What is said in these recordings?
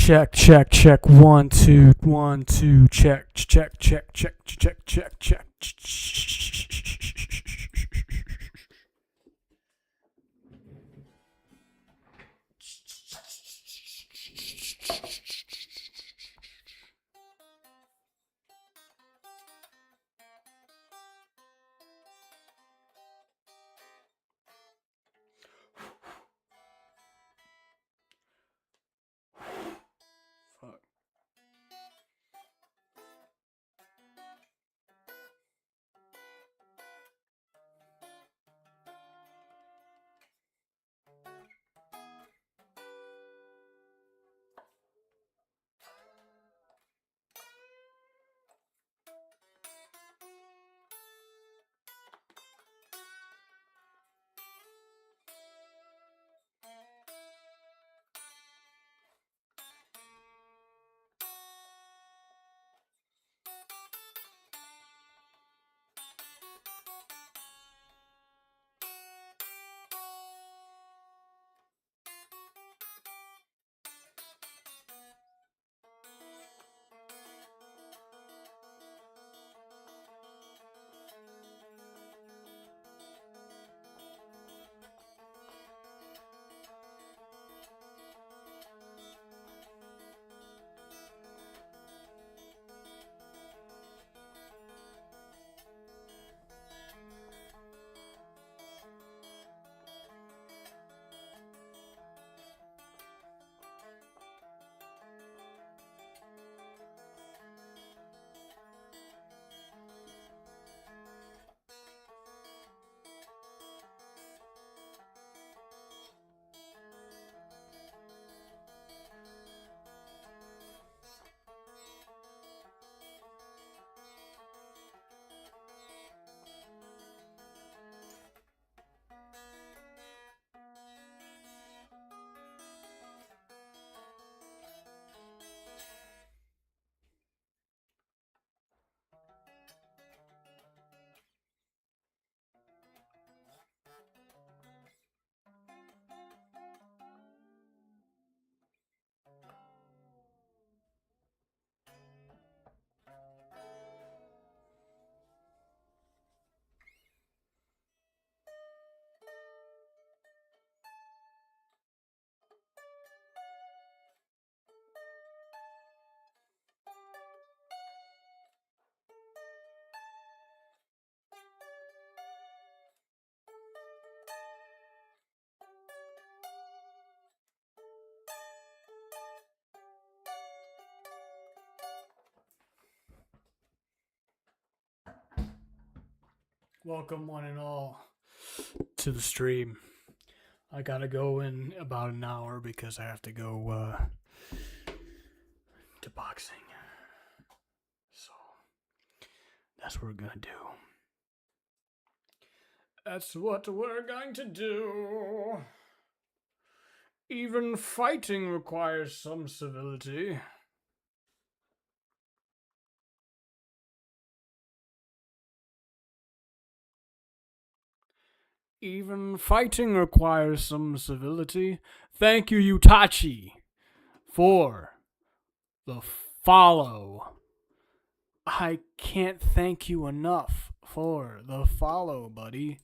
Check, check, check. 1, 2, 1, 2. Check, check, check, check, check, check, check. Fuck. Welcome, one and all, to the stream. I gotta go in about an hour because I have to go to boxing. So that's what we're gonna do. That's what we're going to do. Even fighting requires some civility. Even fighting requires some civility. Thank you, Utachi, for the follow. I can't thank you enough for the follow, buddy.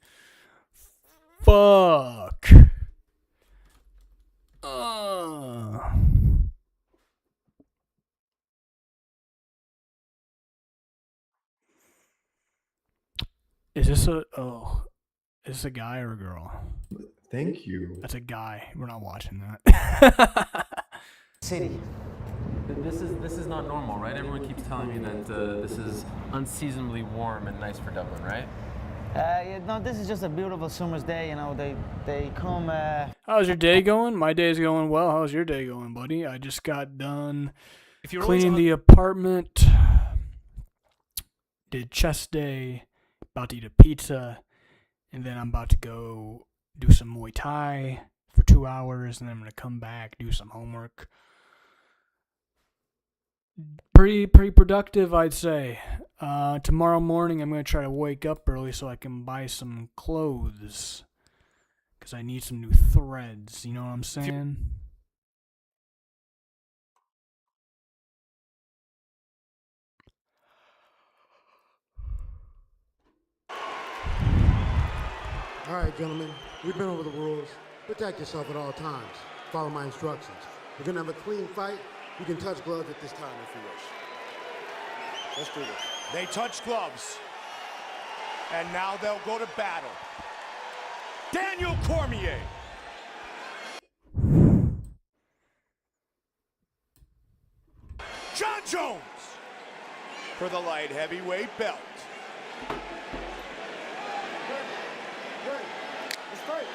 Fuck. Is this a... Oh... Is this a guy or a girl? Thank you. That's a guy. We're not watching that. City. This is not normal, right? Everyone keeps telling me that this is unseasonably warm and nice for Dublin, right? No, this is just a beautiful summer's day. You know, they come. How's your day going? My day's going well. How's your day going, buddy? I just got done cleaning the apartment. Did chest day. About to eat a pizza. And then I'm about to go do some Muay Thai for 2 hours, and then I'm going to come back, do some homework. Pretty productive, I'd say. Tomorrow morning, I'm going to try to wake up early so I can buy some clothes. Because I need some new threads, you know what I'm saying? All right, gentlemen, we've been over the rules. Protect yourself at all times. Follow my instructions. We're gonna have a clean fight. You can touch gloves at this time if you wish. Let's do this. They touch gloves. And now they'll go to battle. Daniel Cormier. John Jones for the light heavyweight belt.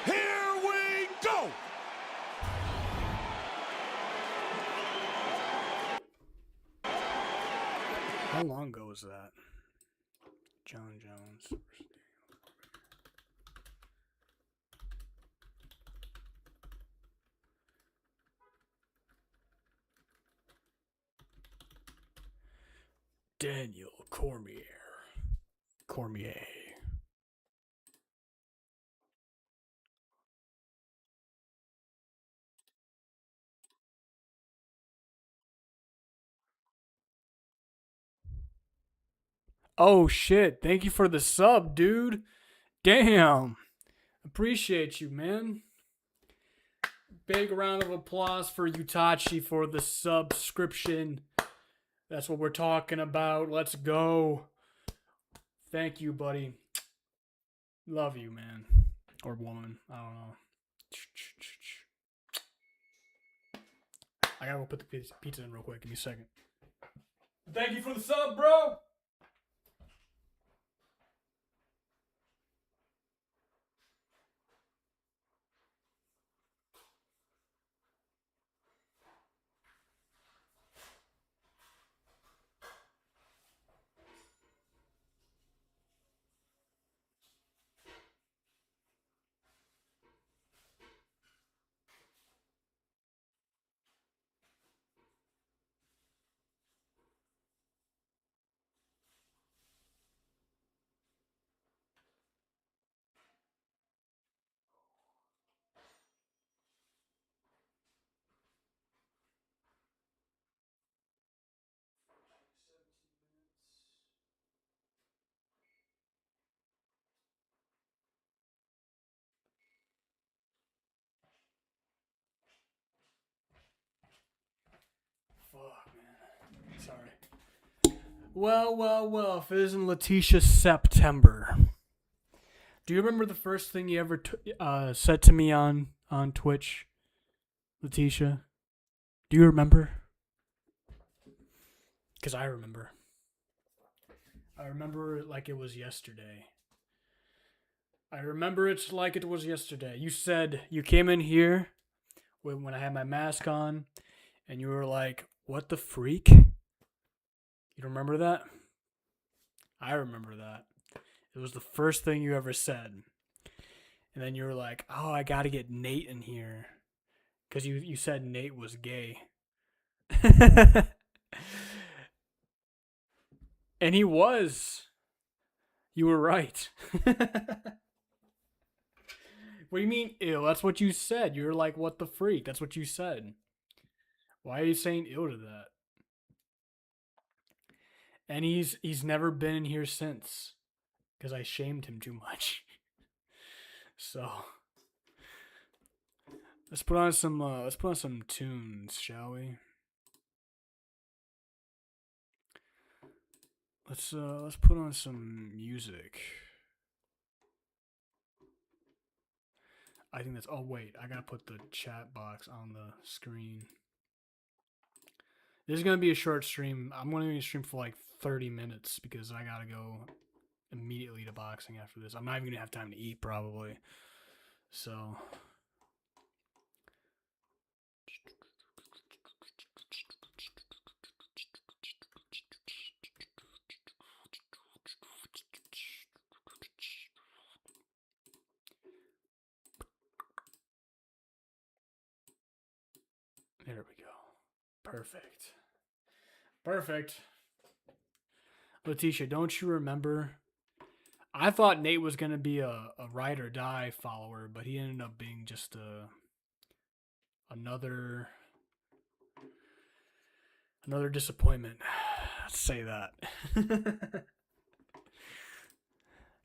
Here we go. How long ago was that? John Jones versus Daniel Cormier. Cormier. Oh shit, thank you for the sub, dude. Damn. Appreciate you, man. Big round of applause for Utachi for the subscription. That's what we're talking about. Let's go. Thank you, buddy. Love you, man. Or woman. I don't know. I gotta go put the pizza in real quick. Give me a second. Thank you for the sub, bro. Fuck, man. Sorry. Well, if it isn't Letitia September. Do you remember the first thing you ever said to me on Twitch, Letitia? Do you remember? Because I remember. I remember it like it was yesterday. I remember it like it was yesterday. You said, you came in here when I had my mask on, and you were like, what the freak? You remember that? I remember that. It was the first thing you ever said. And then you were like, oh, I gotta get Nate in here. Because you said Nate was gay. And he was. You were right. What do you mean, ew? That's what you said. You were like, what the freak? That's what you said. Why are you saying ill to that? And he's never been in here since. Because I shamed him too much. So let's put on some tunes, shall we? Let's put on some music. I think that's, oh wait, I gotta put the chat box on the screen. This is gonna be a short stream. I'm gonna stream for like 30 minutes because I gotta go immediately to boxing after this. I'm not even gonna have time to eat probably. So there we go. Perfect. Letitia, don't you remember? I thought Nate was going to be a ride or die follower, but he ended up being just another disappointment. Let's say that.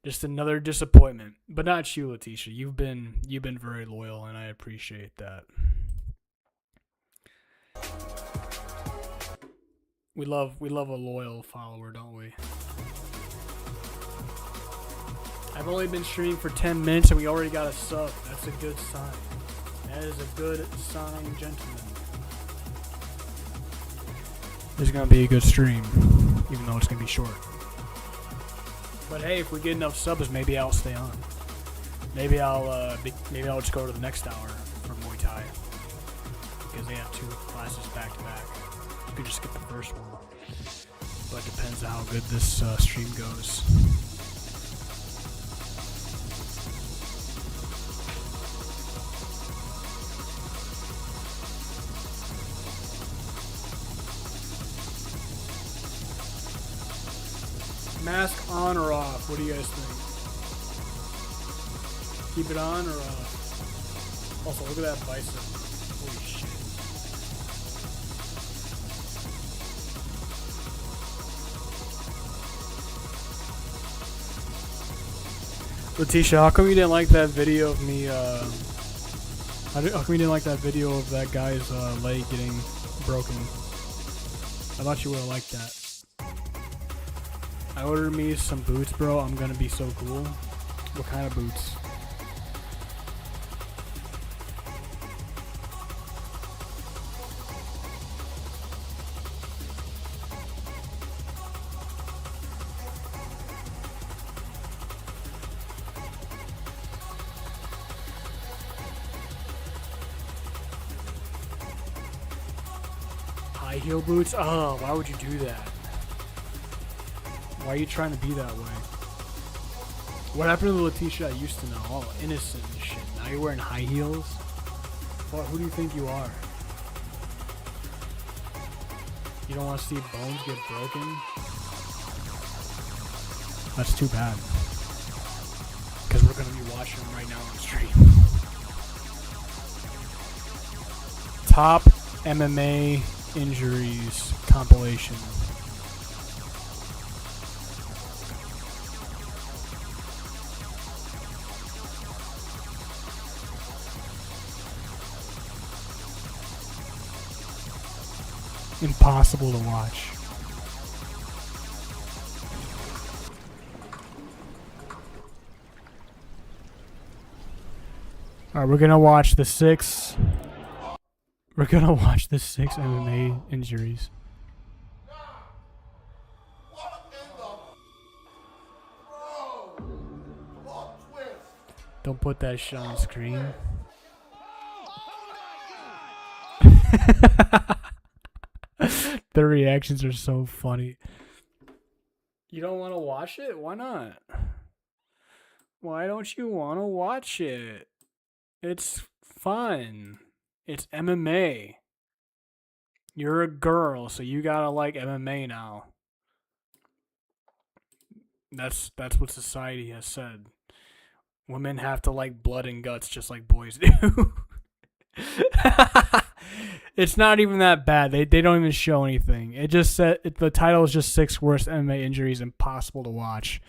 Just another disappointment. But not you, Letitia. You've been very loyal, and I appreciate that. We love a loyal follower, don't we? I've only been streaming for 10 minutes and we already got a sub. That's a good sign. That is a good sign, gentlemen. This is gonna be a good stream, even though it's gonna be short. But hey, if we get enough subs, maybe I'll stay on. Maybe I'll just go to the next hour for Muay Thai because they have 2 classes back to back. You could just skip the first one, but it depends on how good this stream goes. Mask on or off? What do you guys think? Keep it on or off? Also, look at that bicep. Holy shit. Letitia, how come you didn't like that video of me, how come you didn't like that video of that guy's leg getting broken? I thought you would have liked that. I ordered me some boots, bro. I'm gonna be so cool. What kind of boots? High heel boots? Oh, why would you do that? Why are you trying to be that way? What happened to the Letitia I used to know? All innocent and shit. Now you're wearing high heels? What? Who do you think you are? You don't want to see bones get broken? That's too bad. Because we're going to be watching them right now on stream. Top MMA injuries compilation. Impossible to watch. Alright, we're gonna watch the 6 MMA injuries. Don't put that shit on screen. The reactions are so funny. You don't want to watch it? Why not? Why don't you want to watch it? It's fun. It's MMA. You're a girl, so you gotta like MMA now. That's what society has said. Women have to like blood and guts just like boys do. It's not even that bad. They don't even show anything. It just said the title is just 6 worst MMA injuries impossible to watch.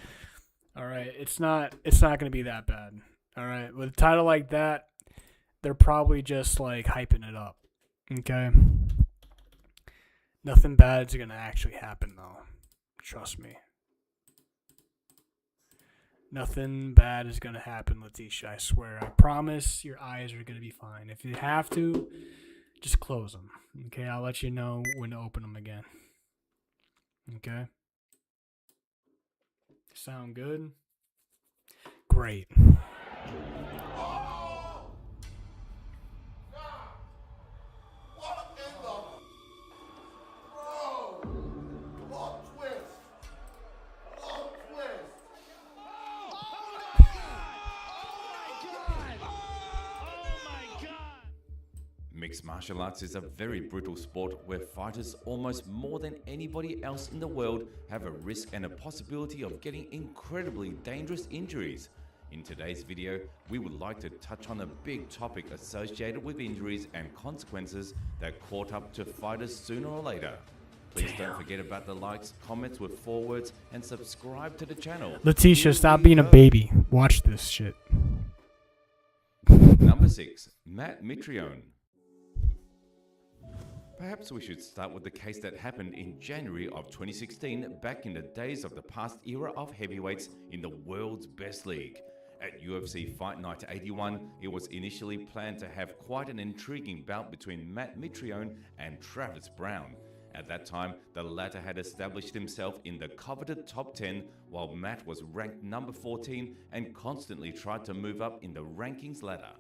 All right, it's not going to be that bad. All right, with a title like that, they're probably just like hyping it up. Okay? Nothing bad is going to actually happen though. Trust me. Nothing bad is going to happen, Letitia. I swear. I promise your eyes are going to be fine. If you have to, just close them. Okay? I'll let you know when to open them again. Okay? Sound good? Great. Mixed martial arts is a very brutal sport where fighters almost more than anybody else in the world have a risk and a possibility of getting incredibly dangerous injuries. In today's video, we would like to touch on a big topic associated with injuries and consequences that caught up to fighters sooner or later. Please don't forget about the likes, comments with forwards, and subscribe to the channel. Letitia, Here stop we being a go. baby. Watch this shit. Number 6. Matt Mitrione. Perhaps we should start with the case that happened in January of 2016, back in the days of the past era of heavyweights in the world's best league. At UFC Fight Night 81, it was initially planned to have quite an intriguing bout between Matt Mitrione and Travis Browne. At that time, the latter had established himself in the coveted top 10, while Matt was ranked number 14 and constantly tried to move up in the rankings ladder.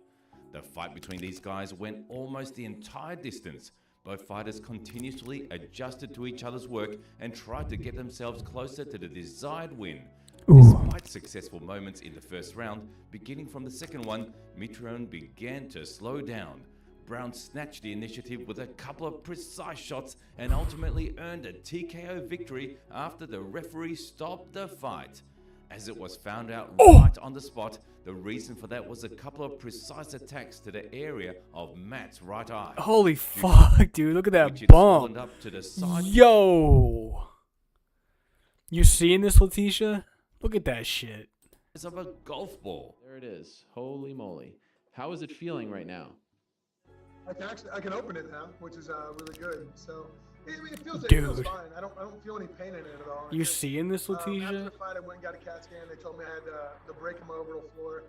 The fight between these guys went almost the entire distance. Both fighters continuously adjusted to each other's work and tried to get themselves closer to the desired win. Despite successful moments in the first round, beginning from the second one, Mitrione began to slow down. Browne snatched the initiative with a couple of precise shots and ultimately earned a TKO victory after the referee stopped the fight. As it was found out right on the spot, the reason for that was a couple of precise attacks to the area of Matt's right eye. Holy fuck, dude. Look at which that it bump. swollen up to the side. Yo. You seeing this, Letitia? Look at that shit. Of a golf ball. There it is. Holy moly. How is it feeling right now? I can open it now, which is really good. So it feels Dude. fine. I don't feel any pain in it at all. You seeing this, After Letitia? the fight, I went and got a CAT scan. They told me I had the brachioorbital floor,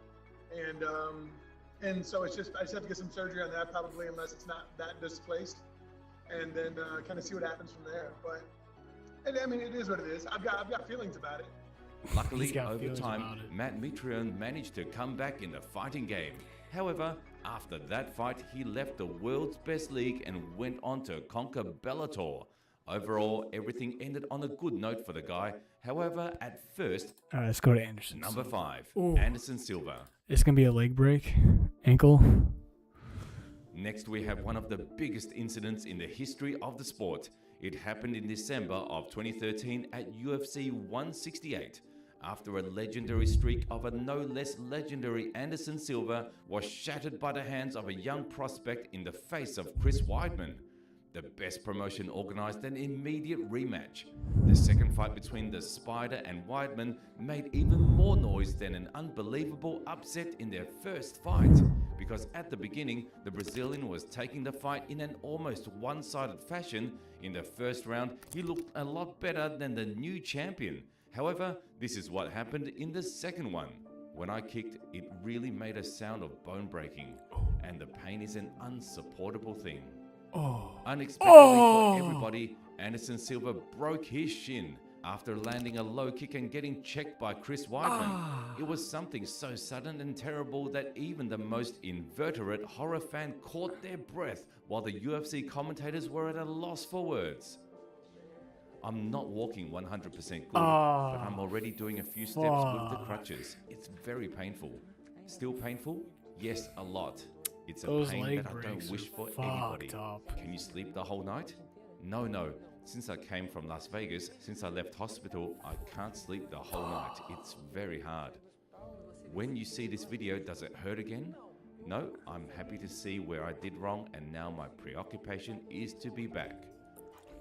and so it's just I just have to get some surgery on that probably, unless it's not that displaced, and then kind of see what happens from there. But and, I mean, it is what it is. I've got feelings about it. Luckily, He's got over feelings time, about it. Matt Mitrione managed to come back in the fighting game. However, after that fight, he left the world's best league and went on to conquer Bellator. Overall, everything ended on a good note for the guy. However, at first, Alright, let's go to Anderson. number 5, Ooh. Anderson Silva. It's gonna be a leg break. Ankle. Next, we have one of the biggest incidents in the history of the sport. It happened in December of 2013 at UFC 168. After a legendary streak of a no less legendary Anderson Silva was shattered by the hands of a young prospect in the face of Chris Weidman. The best promotion organized an immediate rematch. The second fight between the Spider and Weidman made even more noise than an unbelievable upset in their first fight, because at the beginning, the Brazilian was taking the fight in an almost one-sided fashion. In the first round, he looked a lot better than the new champion. However, this is what happened in the second one. When I kicked, it really made a sound of bone breaking, and the pain is an unsupportable thing. Unexpectedly for everybody, Anderson Silva broke his shin after landing a low kick and getting checked by Chris Weidman. It was something so sudden and terrible that even the most inveterate horror fan caught their breath, while the UFC commentators were at a loss for words. I'm not walking 100% good, but I'm already doing a few steps with the crutches. It's very painful. Still painful? Yes, a lot. It's a Those pain leg that I don't breaks wish are for anybody. fucked up. Can you sleep the whole night? No. Since I came from Las Vegas, since I left hospital, I can't sleep the whole night. It's very hard. When you see this video, does it hurt again? No, I'm happy to see where I did wrong, and now my preoccupation is to be back.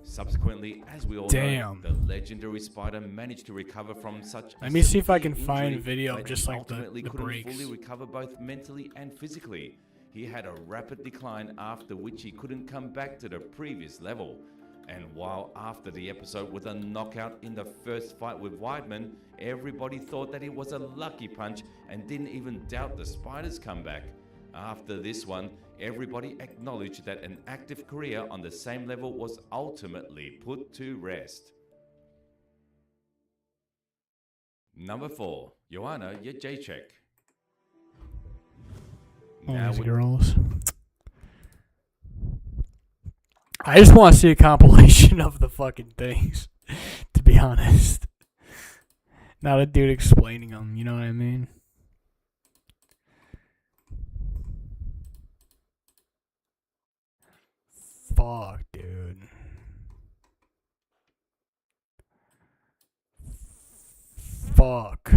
Subsequently, as we all know, the legendary Spider managed to recover from such a Let me see if I can severe find injury, video of but just he like ultimately the couldn't breaks. fully recover both mentally and physically. He had a rapid decline, after which he couldn't come back to the previous level. And while after the episode with a knockout in the first fight with Weidman, everybody thought that it was a lucky punch and didn't even doubt the Spider's comeback. After this one, everybody acknowledged that an active career on the same level was ultimately put to rest. Number 4, Joanna Jędrzejczyk. All these girls. I just want to see a compilation of the fucking things, to be honest. Not a dude explaining them, you know what I mean? Fuck, dude. Fuck.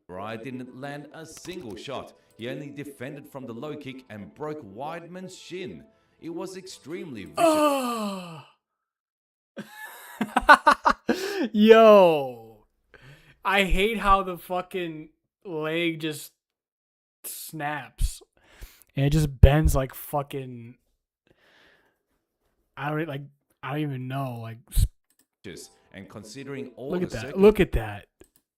Uriah didn't land a single shot. He only defended from the low kick and broke Weidman's shin. It was extremely vicious. Oh. Yo. I hate how the fucking leg just snaps. And it just bends like fucking I don't even know. Like And considering all look the at that. Look at that.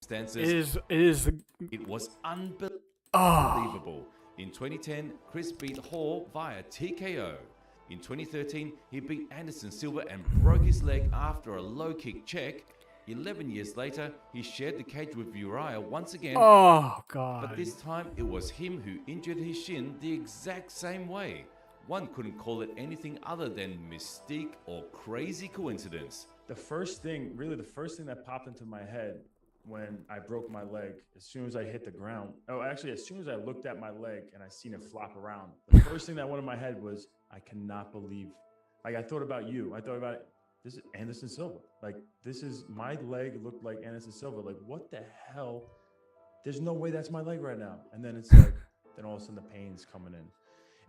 circumstances, It is it was unbelievable. oh. In 2010, Chris beat Hall via TKO. In 2013, he beat Anderson Silva and broke his leg after a low kick check. 11 years later, he shared the cage with Uriah once again. Oh god. But this time, it was him who injured his shin the exact same way. One couldn't call it anything other than mystique or crazy coincidence. The first thing that popped into my head when I broke my leg, as soon as I hit the ground, as soon as I looked at my leg and I seen it flop around, the first thing that went in my head was, I cannot believe, like I thought about you. I thought about it. This is Anderson Silva. Like, this is, my leg looked like Anderson Silva. Like, what the hell? There's no way that's my leg right now. And then it's like, then all of a sudden the pain's coming in.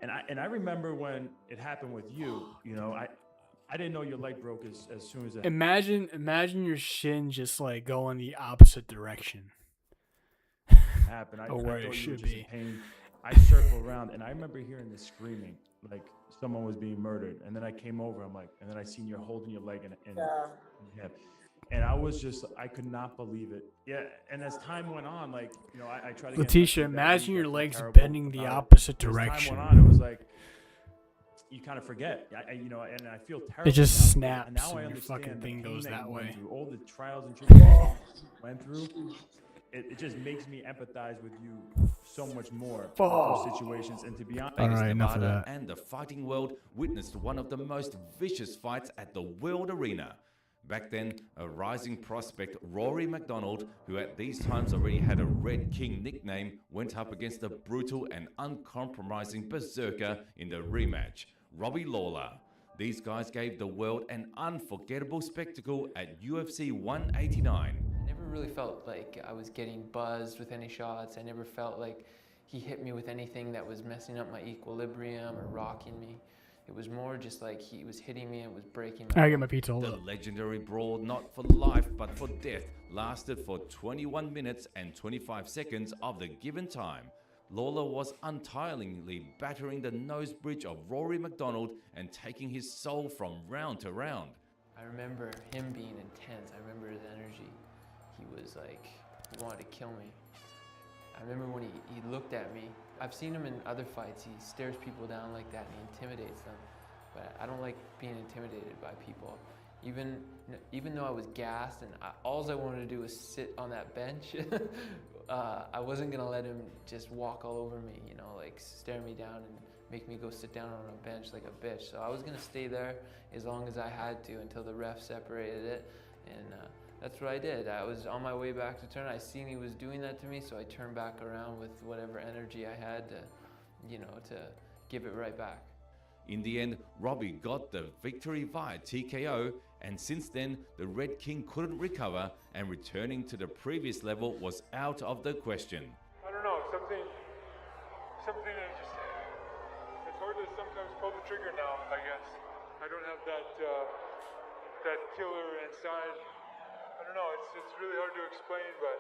And I remember when it happened with you, you know, I didn't know your leg broke as soon as it Imagine your shin just like going the opposite direction. happened. I Or where thought it you were should just be. in pain. I circled around and I remember hearing this screaming, like someone was being murdered. And then I came over, and then I seen you holding your leg in hip. And I was just, I could not believe it. Yeah. And as time went on, like, you know, I tried to get Letitia, in touch with imagine them. your I felt legs terrible bending the about it. opposite As direction. time went on, it was like, you kind of forget, you know, and I feel terrible. It just now, snaps and now I and your understand fucking the thing pain goes that that you went way. through, all the trials and tribulations you went through. It just makes me empathize with you so much more in those situations. And to be honest, All right, enough of Nevada that. and the fighting world witnessed one of the most vicious fights at the World Arena. Back then, a rising prospect, Rory MacDonald, who at these times already had a Red King nickname, went up against a brutal and uncompromising berserker in the rematch, Robbie Lawler. These guys gave the world an unforgettable spectacle at UFC 189. I never really felt like I was getting buzzed with any shots. I never felt like he hit me with anything that was messing up my equilibrium or rocking me. It was more just like he was hitting me and was breaking me. I get my pizza. Hold The up. legendary brawl, not for life but for death, lasted for 21 minutes and 25 seconds of the given time. Lawler was untiringly battering the nose bridge of Rory MacDonald and taking his soul from round to round. I remember him being intense. I remember his energy. He was like, he wanted to kill me. I remember when he looked at me. I've seen him in other fights. He stares people down like that and he intimidates them. But I don't like being intimidated by people. Even though I was gassed and all I wanted to do was sit on that bench, I wasn't gonna let him just walk all over me, you know, like stare me down and make me go sit down on a bench like a bitch. So I was gonna stay there as long as I had to until the ref separated it, and that's what I did. I was on my way back to turn. I seen he was doing that to me, so I turned back around with whatever energy I had to, you know, to give it right back. In the end, Robbie got the victory via TKO, and since then, the Red King couldn't recover, and returning to the previous level was out of the question. I don't know, something that just, it's hard to sometimes pull the trigger now, I guess. I don't have that killer inside. I don't know, it's really hard to explain, but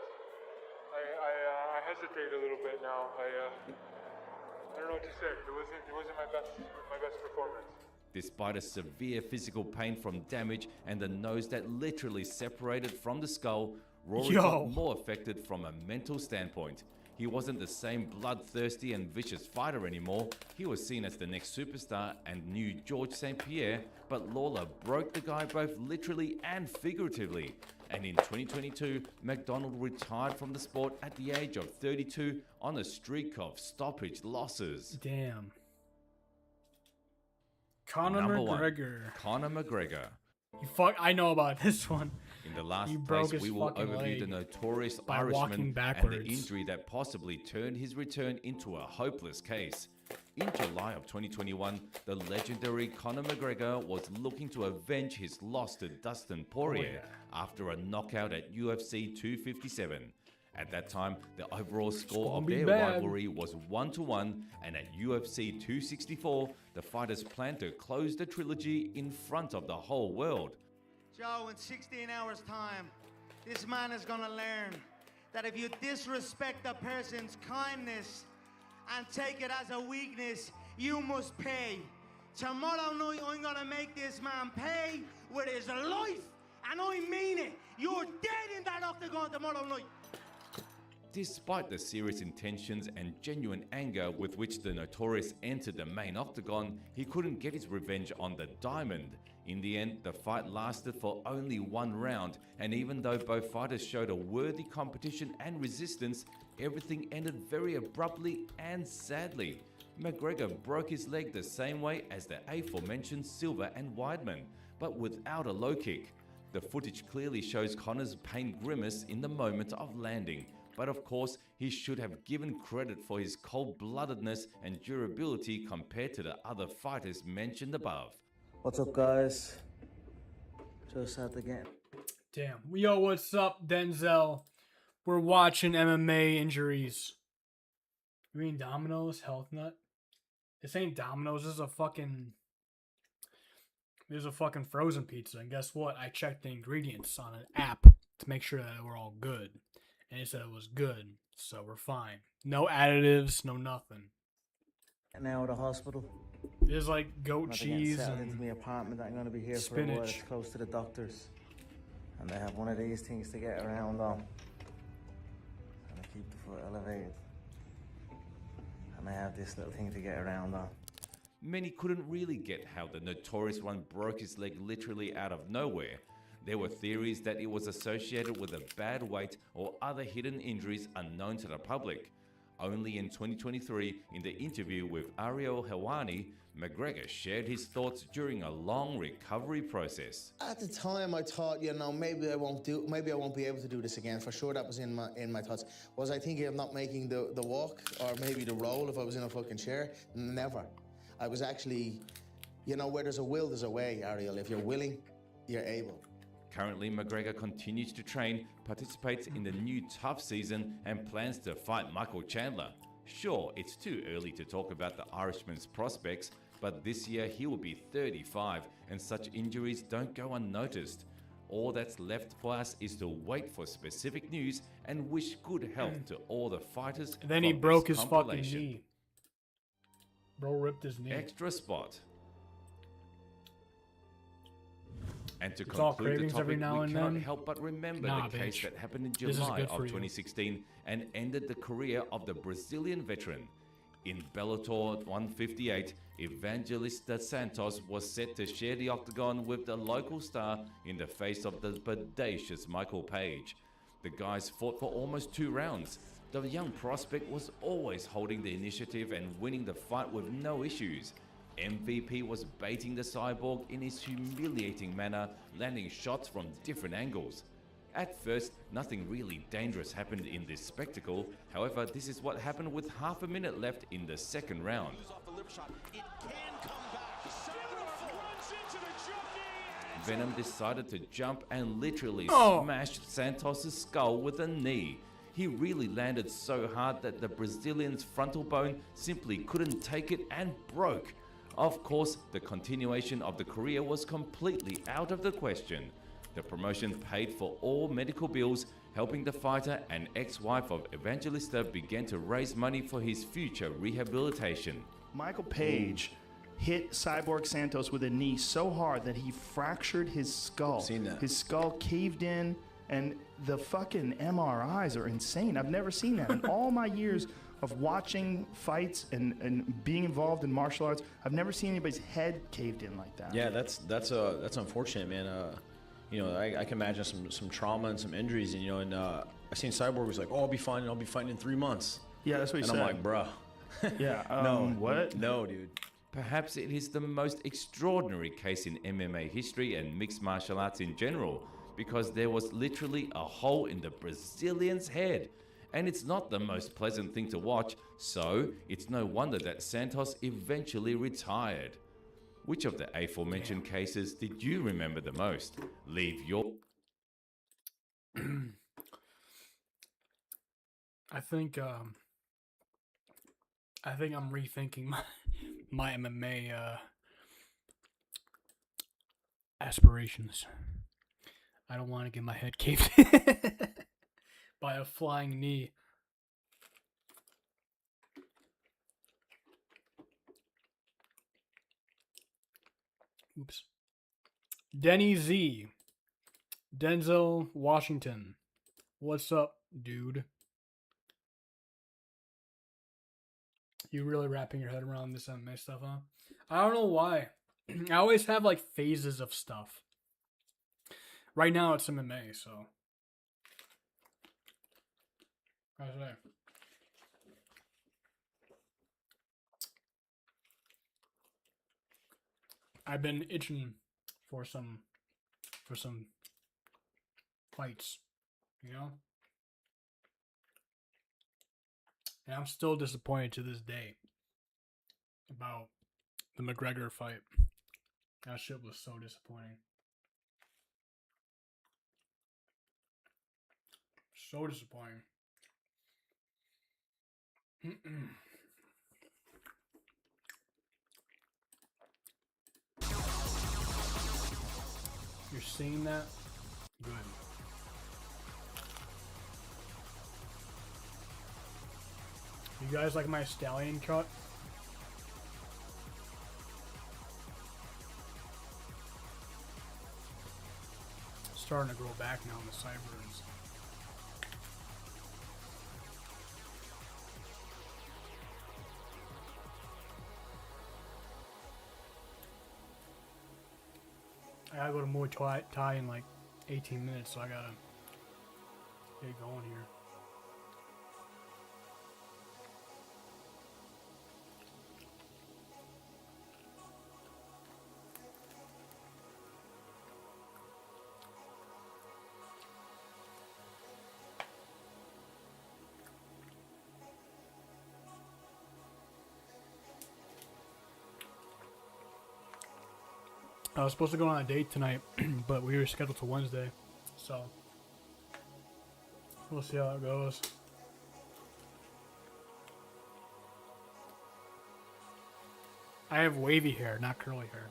I hesitate a little bit now. I don't know what to say. It wasn't my best performance. Despite a severe physical pain from damage and the nose that literally separated from the skull, Rory got more affected from a mental standpoint. He wasn't the same bloodthirsty and vicious fighter anymore. He was seen as the next superstar and knew George St. Pierre, but Lawler broke the guy both literally and figuratively. And in 2022, MacDonald retired from the sport at the age of 32 on a streak of stoppage losses. Damn. Conor Number McGregor. 1, Conor McGregor. I know about this one. In the last He broke place, his we will fucking overview the leg notorious by walking Irishman and the backwards. injury that possibly turned his return into a hopeless case. In July of 2021, the legendary Conor McGregor was looking to avenge his loss to Dustin Poirier after a knockout at UFC 257. At that time, the overall score gonna of be their bad. rivalry was 1-1, and at UFC 264, the fighters planned to close the trilogy in front of the whole world. Joe, in 16 hours' time, this man is gonna learn that if you disrespect a person's kindness and take it as a weakness, you must pay. Tomorrow night, I'm gonna make this man pay with his life, and I mean it. You're dead in that octagon tomorrow night. Despite the serious intentions and genuine anger with which the Notorious entered the main octagon, he couldn't get his revenge on the Diamond. In the end, the fight lasted for only 1 round, and even though both fighters showed a worthy competition and resistance, everything ended very abruptly and sadly. McGregor broke his leg the same way as the aforementioned Silva and Weidman, but without a low kick. The footage clearly shows Conor's pain grimace in the moment of landing, but of course he should have given credit for his cold-bloodedness and durability compared to the other fighters mentioned above. What's up, guys? Just at the game. Damn. Yo, what's up, Denzel? We're watching MMA injuries. You mean Domino's Health Nut? This ain't Domino's. This is a fucking... There's a fucking frozen pizza. And guess what? I checked the ingredients on an app to make sure that we're all good. And it said it was good. So we're fine. No additives, no nothing. And now at the hospital. There's like goat I'm getting cheese settled and into my apartment. I'm going to be here for a while. spinach. It's close to the doctors. And they have one of these things to get around on. And I keep the foot elevated. And I have this little thing to get around on. Many couldn't really get how the Notorious One broke his leg literally out of nowhere. There were theories that it was associated with a bad weight or other hidden injuries unknown to the public. Only in 2023, in the interview with Ariel Helwani, McGregor shared his thoughts during a long recovery process. At the time, I thought, you know, maybe I won't be able to do this again. For sure, that was in my thoughts. Was I thinking of not making the walk or maybe the roll if I was in a fucking chair? Never. I was actually, you know, where there's a will, there's a way, Ariel. If you're willing, you're able. Currently, McGregor continues to train, participates in the new TUF season, and plans to fight Michael Chandler. Sure, it's too early to talk about the Irishman's prospects, but this year he will be 35, and such injuries don't go unnoticed. All that's left for us is to wait for specific news and wish good health to all the fighters. And then he from broke this his fucking compilation. knee. Bro ripped his knee. Extra spot. And to It's all conclude the cravings every topic, now we and cannot then. help but remember Nah, the case bitch. that happened in This is July good of for you. 2016 and ended the career of the Brazilian veteran. In Bellator 158, Evangelista Santos was set to share the octagon with the local star in the face of the bodacious Michael Page. The guys fought for almost 2 rounds. The young prospect was always holding the initiative and winning the fight with no issues. MVP was baiting the cyborg in his humiliating manner, landing shots from different angles. At first, nothing really dangerous happened in this spectacle. However, this is what happened with half a minute left in the second round. Venom decided to jump and literally smashed Santos' skull with a knee. He really landed so hard that the Brazilian's frontal bone simply couldn't take it and broke. Of course, the continuation of the career was completely out of the question. The promotion paid for all medical bills, helping the fighter and ex-wife of Evangelista begin to raise money for his future rehabilitation. Michael Page hit Cyborg Santos with a knee so hard that he fractured his skull. Seen that. His skull caved in, and the fucking MRIs are insane. I've never seen that in all my years of watching fights and being involved in martial arts. I've never seen anybody's head caved in like that. Yeah, that's unfortunate, man. You know, I can imagine some trauma and some injuries, and you know, and I seen Cyborg was like, "Oh, I'll be fine. I'll be fighting in 3 months." Yeah, that's what he and said. I'm like, "Bruh, yeah, what? No, dude." Perhaps it is the most extraordinary case in MMA history and mixed martial arts in general, because there was literally a hole in the Brazilian's head. And it's not the most pleasant thing to watch, so it's no wonder that Santos eventually retired. Which of the aforementioned cases did you remember the most? Leave your... I think I'm rethinking my MMA aspirations. I don't want to get my head caved by a flying knee. Oops. Denny Z. Denzel Washington. What's up, dude? You really wrapping your head around this MMA stuff, huh? I don't know why. I always have like phases of stuff. Right now it's MMA, so. How's that? I've been itching for some fights, you know? And I'm still disappointed to this day about the McGregor fight. That shit was so disappointing. So disappointing. You're seeing that? Good. You guys like my stallion cut? Starting to grow back now in the sideburns. I gotta go to Muay Thai in like 18 minutes, so I gotta get going here. I was supposed to go on a date tonight, but we were scheduled to Wednesday, so we'll see how it goes. I have wavy hair, not curly hair.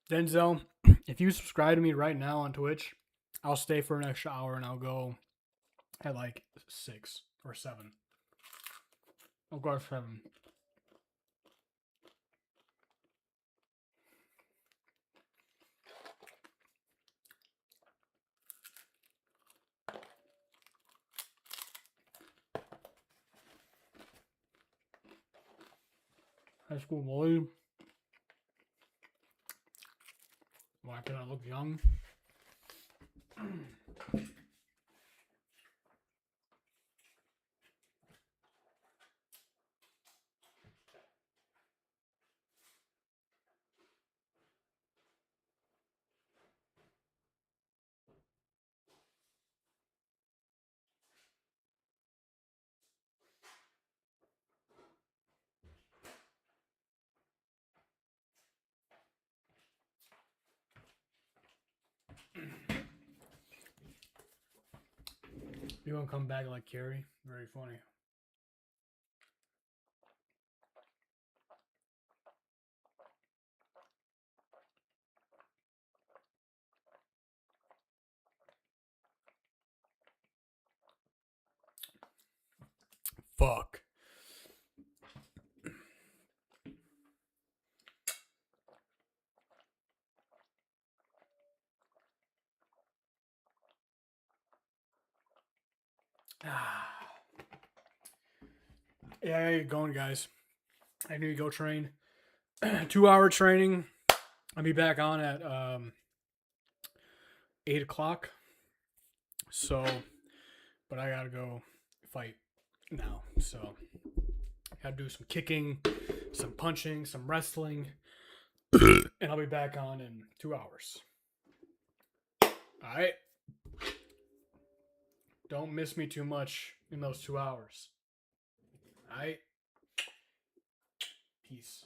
Denzel, if you subscribe to me right now on Twitch, I'll stay for an extra hour and I'll go at like 6 or 7. I'll go at 7. High school bully. Why can I look young? You gonna come back like Carrie? Very funny. Fuck. Yeah, I get going, guys. I need to go train. 2-hour training. I'll be back on at 8 o'clock. So, but I gotta go fight now. So, gotta do some kicking, some punching, some wrestling, and I'll be back on in 2 hours. Alright? Don't miss me too much in those 2 hours. Alright? Peace.